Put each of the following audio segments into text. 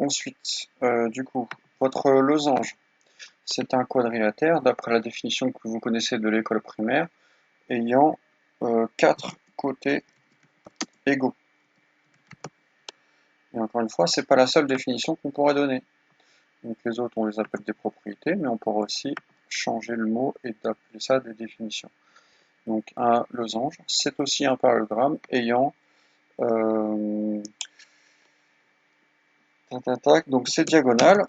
Ensuite, du coup, votre losange, c'est un quadrilatère, d'après la définition que vous connaissez de l'école primaire, ayant 4 côtés égaux. Et encore une fois, c'est pas la seule définition qu'on pourrait donner. Donc les autres, on les appelle des propriétés, mais on pourrait aussi changer le mot et d'appeler ça des définitions. Donc un losange, c'est aussi un parallélogramme ayant donc c'est diagonales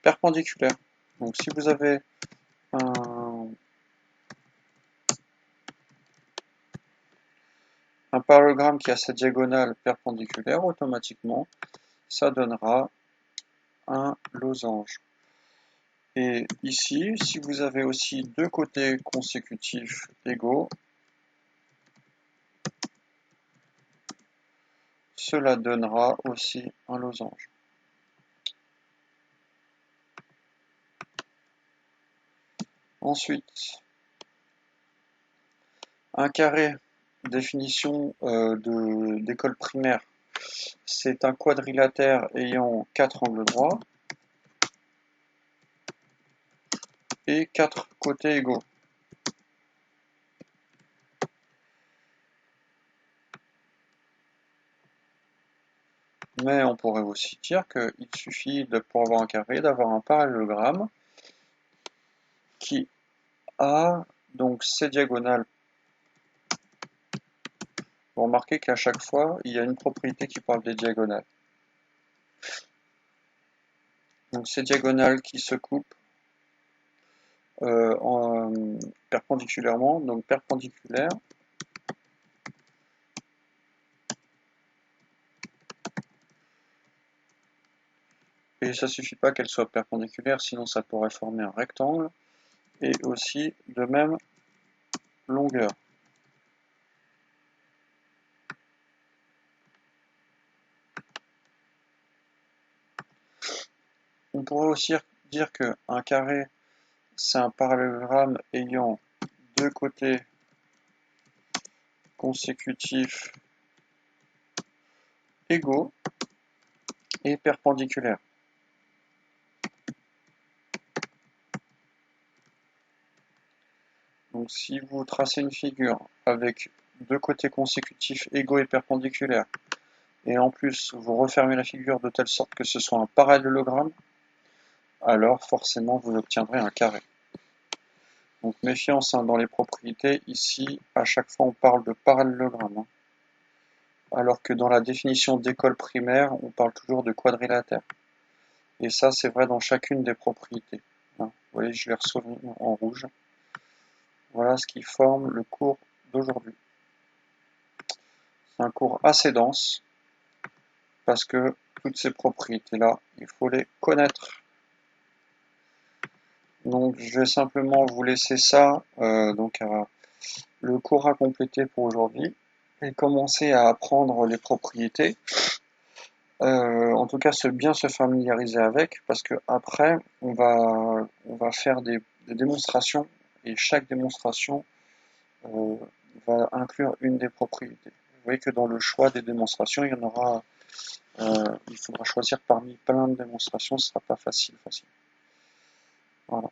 perpendiculaires. Donc si vous avez un parallélogramme qui a sa diagonale perpendiculaire, automatiquement, ça donnera un losange. Et ici, si vous avez aussi deux côtés consécutifs égaux, cela donnera aussi un losange. Ensuite, un carré, définition d'école primaire, c'est un quadrilatère ayant 4 angles droits et 4 côtés égaux. Mais on pourrait aussi dire qu'il suffit, pour avoir un carré, d'avoir un parallélogramme qui a donc ses diagonales. Vous remarquez qu'à chaque fois, il y a une propriété qui parle des diagonales. Donc ces diagonales qui se coupent perpendiculairement, donc perpendiculaire. Et ça suffit pas qu'elles soient perpendiculaires, sinon ça pourrait former un rectangle. Et aussi de même longueur. On pourrait aussi dire qu'un carré, c'est un parallélogramme ayant deux côtés consécutifs égaux et perpendiculaires. Donc si vous tracez une figure avec deux côtés consécutifs égaux et perpendiculaires, et en plus vous refermez la figure de telle sorte que ce soit un parallélogramme, alors forcément vous obtiendrez un carré. Donc méfiance dans les propriétés, ici à chaque fois on parle de parallélogramme, alors que dans la définition d'école primaire on parle toujours de quadrilatère. Et ça c'est vrai dans chacune des propriétés. Vous voyez, je les ressouligne en rouge. Voilà ce qui forme le cours d'aujourd'hui. C'est un cours assez dense, parce que toutes ces propriétés-là, il faut les connaître. Donc je vais simplement vous laisser ça, le cours à compléter pour aujourd'hui, et commencer à apprendre les propriétés. En tout cas, bien se familiariser avec, parce que après, on va faire des démonstrations, et chaque démonstration va inclure une des propriétés. Vous voyez que dans le choix des démonstrations, il faudra choisir parmi plein de démonstrations, ce ne sera pas facile. Voilà.